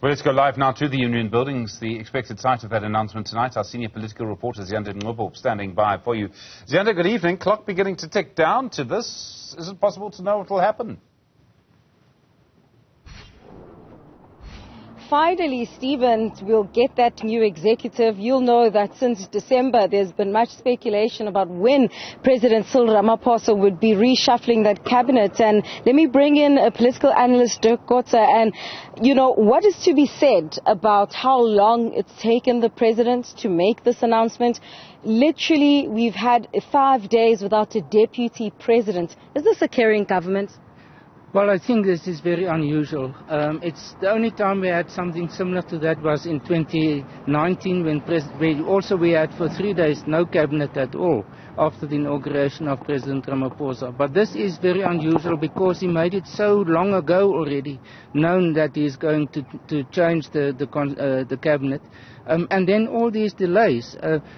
Well, let's go live now to the Union Buildings, the expected site of that announcement tonight. Our senior political reporter, Ziyanda Ngcobo, standing by for you. Ziyanda, good evening. Clock beginning to tick down to this. Is it possible to know what will happen? Finally, Stephen, we'll get that new executive. You'll know that since December, there's been much speculation about when President Cyril Ramaphosa would be reshuffling that cabinet. And let me bring in a political analyst, Dirk Gotza. And, you know, what is to be said about how long it's taken the president to make this announcement? Literally, we've had 5 days without a deputy president. Is this a caring government? Well, I think this is very unusual. It's the only time we had something similar to that was in 2019 when we had for 3 days no cabinet at all after the inauguration of President Ramaphosa. But this is very unusual because he made it so long ago already known that he is going to change the cabinet. And then all these delays.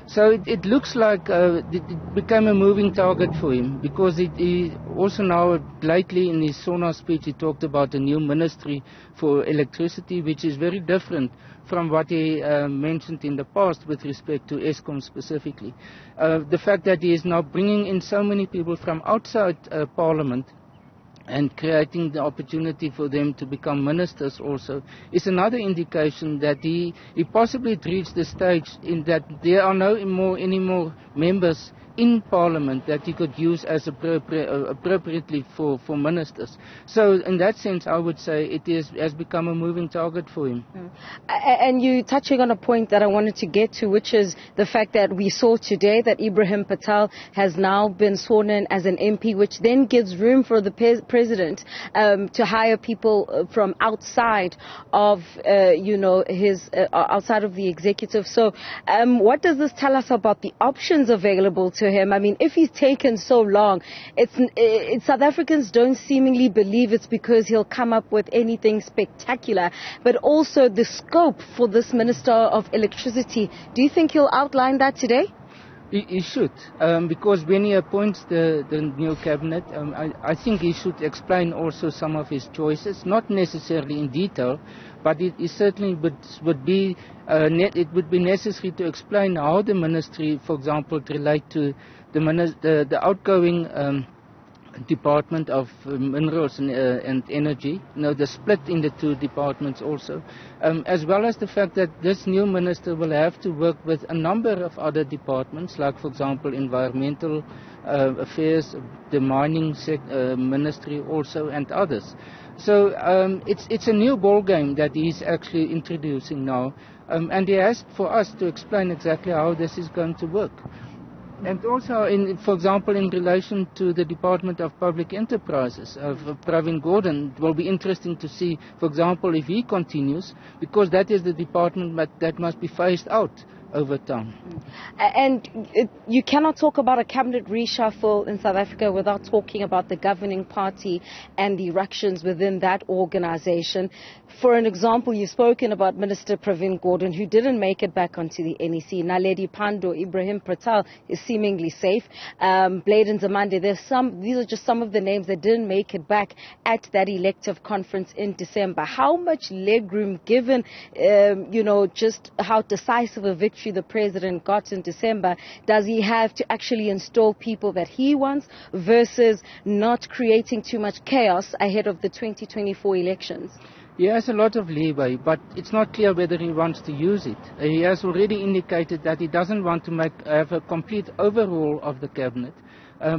So it looks like it became a moving target for him because he also now lately in his Sona speech he talked about a new ministry for electricity, which is very different from what he mentioned in the past with respect to Eskom specifically. The fact that he is now bringing in so many people from outside Parliament and creating the opportunity for them to become ministers also is another indication that he possibly reached the stage in that there are no any more members in Parliament that he could use as appropriately for ministers. So in that sense, I would say it has become a moving target for him. And you touching on a point that I wanted to get to, which is the fact that we saw today that Ibrahim Patel has now been sworn in as an MP, which then gives room for the president to hire people from outside of, outside of the executive. So what does this tell us about the options available to him? I mean, if he's taken so long, South Africans don't seemingly believe it's because he'll come up with anything spectacular, but also the scope for this Minister of Electricity. Do you think he'll outline that today? He should, because when he appoints the new cabinet, I think he should explain also some of his choices, not necessarily in detail, but it certainly would be necessary to explain how the ministry, for example, relate to the outgoing Department of Minerals and Energy, the split in the two departments also, as well as the fact that this new minister will have to work with a number of other departments, like, for example, environmental affairs, the mining ministry also, and others. So it's a new ball game that he's actually introducing now, and he has for us to explain exactly how this is going to work. And also, for example, in relation to the Department of Public Enterprises of Pravin Gordhan, it will be interesting to see, for example, if he continues, because that is the department that must be phased out over time. And you cannot talk about a cabinet reshuffle in South Africa without talking about the governing party and the ructions within that organization. For an example, you've spoken about Minister Pravin Gordhan, who didn't make it back onto the NEC. Naledi Pandor, Ibrahim Patel is seemingly safe. Blade and Zamande, these are just some of the names that didn't make it back at that elective conference in December. How much legroom, given, just how decisive a victory the president got in December, does he have to actually install people that he wants versus not creating too much chaos ahead of the 2024 elections? He has a lot of leeway, but it's not clear whether he wants to use it. He has already indicated that he doesn't want to have a complete overhaul of the cabinet,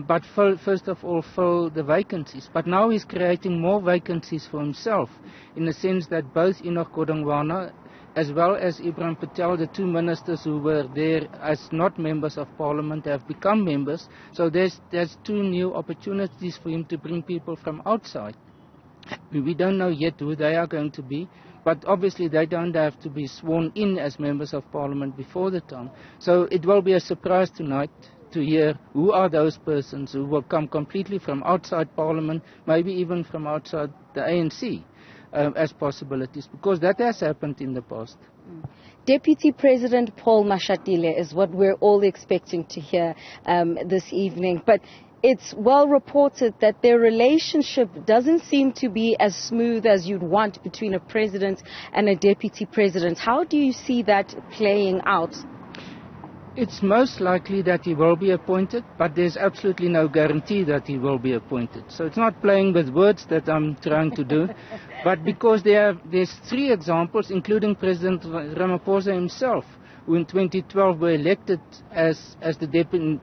but first of all fill the vacancies. But now he's creating more vacancies for himself, in the sense that both Enoch Godongwana as well as Ibrahim Patel, the two ministers who were there as not members of Parliament, have become members. So there's two new opportunities for him to bring people from outside. We don't know yet who they are going to be, but obviously they don't have to be sworn in as members of Parliament before the time. So it will be a surprise tonight to hear who are those persons who will come completely from outside Parliament, maybe even from outside the ANC. As possibilities, because that has happened in the past. Deputy President Paul Mashatile is what we're all expecting to hear this evening. But it's well reported that their relationship doesn't seem to be as smooth as you'd want between a president and a deputy president. How do you see that playing out? It's most likely that he will be appointed, but there's absolutely no guarantee that he will be appointed. So it's not playing with words that I'm trying to do, but because there's 3 examples, including President Ramaphosa himself, who in 2012 were elected as the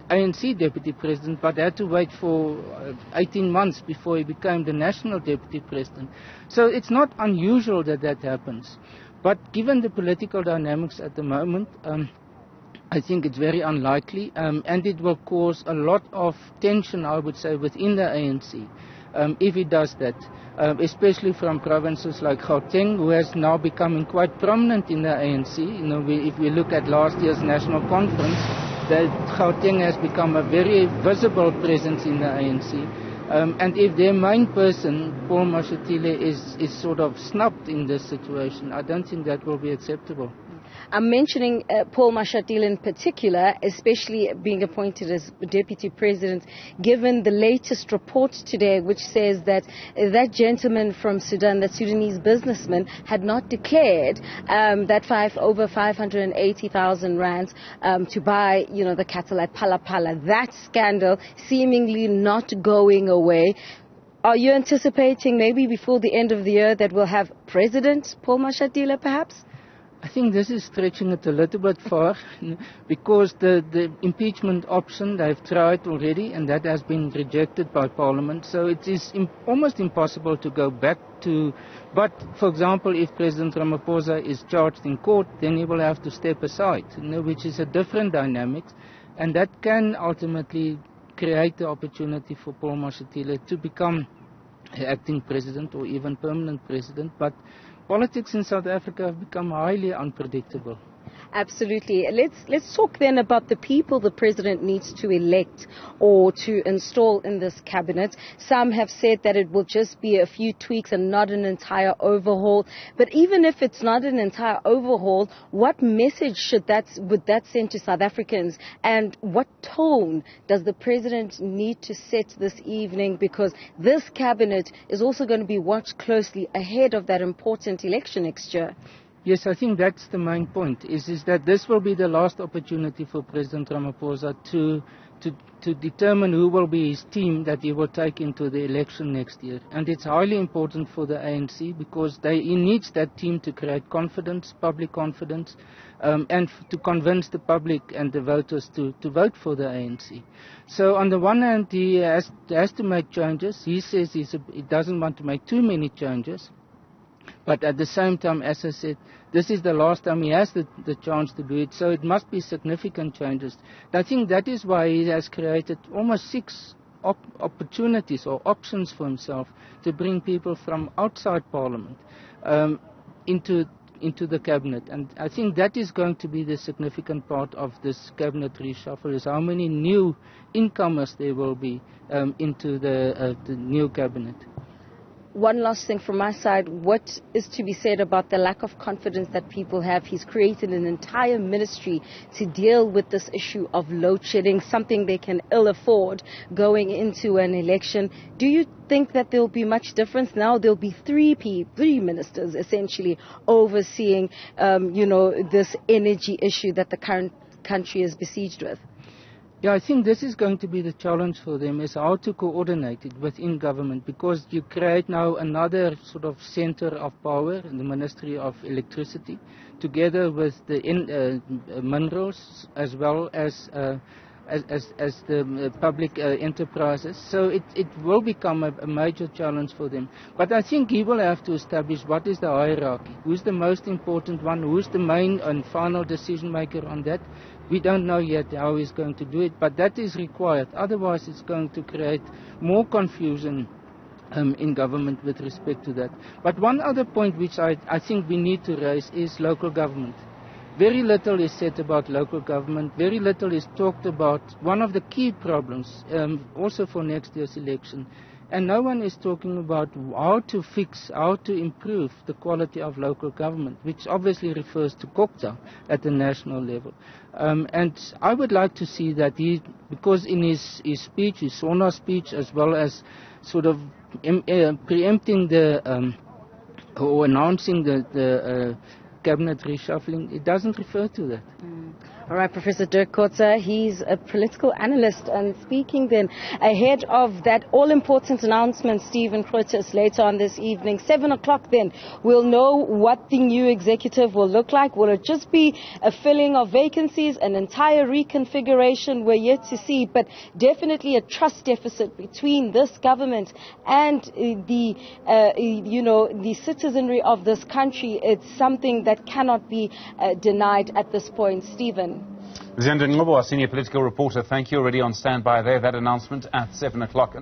ANC deputy president, but had to wait for 18 months before he became the national deputy president. So it's not unusual that that happens. But given the political dynamics at the moment, I think it's very unlikely, and it will cause a lot of tension, I would say, within the ANC, if it does that, especially from provinces like Gauteng, who has now becoming quite prominent in the ANC. You know, if we look at last year's national conference, that Gauteng has become a very visible presence in the ANC. And if their main person, Paul Mashatile, is sort of snubbed in this situation, I don't think that will be acceptable. I'm mentioning Paul Mashatile in particular, especially being appointed as deputy president, given the latest report today, which says that that gentleman from Sudan, that Sudanese businessman, had not declared that over 580,000 rands to buy, the cattle at Palapala. That scandal seemingly not going away. Are you anticipating maybe before the end of the year that we'll have President Paul Mashatile perhaps? I think this is stretching it a little bit far because the impeachment option they've tried already, and that has been rejected by Parliament. So it is almost impossible to go back to. But, for example, if President Ramaphosa is charged in court, then he will have to step aside, which is a different dynamic, and that can ultimately create the opportunity for Paul Mashatile to become acting president or even permanent president. But politics in South Africa have become highly unpredictable. Absolutely. Let's talk then about the people the president needs to elect or to install in this cabinet. Some have said that it will just be a few tweaks and not an entire overhaul. But even if it's not an entire overhaul, what message would that send to South Africans? And what tone does the president need to set this evening? Because this cabinet is also going to be watched closely ahead of that important election next year. Yes, I think that's the main point, is that this will be the last opportunity for President Ramaphosa to determine who will be his team that he will take into the election next year. And it's highly important for the ANC because he needs that team to create confidence, public confidence, and to convince the public and the voters to vote for the ANC. So on the one hand, he has to make changes. He says he doesn't want to make too many changes. But at the same time, as I said, this is the last time he has the chance to do it, so it must be significant changes. I think that is why he has created almost 6 opportunities or options for himself to bring people from outside Parliament into the cabinet. And I think that is going to be the significant part of this cabinet reshuffle, is how many new incomers there will be into the new cabinet. One last thing from my side, what is to be said about the lack of confidence that people have? He's created an entire ministry to deal with this issue of load shedding, something they can ill afford going into an election. Do you think that there will be much difference? Now there'll be three ministers essentially overseeing, this energy issue that the current country is besieged with. Yeah, I think this is going to be the challenge for them, is how to coordinate it within government, because you create now another sort of center of power in the Ministry of Electricity, together with the minerals as well as the public enterprises. So it will become a major challenge for them. But I think he will have to establish what is the hierarchy, who's the most important one, who's the main and final decision maker on that. We don't know yet how he's going to do it, but that is required. Otherwise, it's going to create more confusion in government with respect to that. But one other point which I think we need to raise is local government. Very little is said about local government. Very little is talked about. One of the key problems, also for next year's election, And no one is talking about how to fix, how to improve the quality of local government, which obviously refers to Kokta at the national level. And I would like to see that because in his speech, his SONA speech, as well as sort of preempting or announcing the cabinet reshuffling, it doesn't refer to that. All right, Professor Dirk Kotze, he's a political analyst, and speaking then ahead of that all-important announcement, Stephen Krotis, later on this evening, 7 o'clock then, we'll know what the new executive will look like. Will it just be a filling of vacancies, an entire reconfiguration? We're yet to see, but definitely a trust deficit between this government and the citizenry of this country. It's something that cannot be denied at this point. Stephen. Ziyanda Ngcobo, our senior political reporter, thank you. Already on standby there. That announcement at 7 o'clock.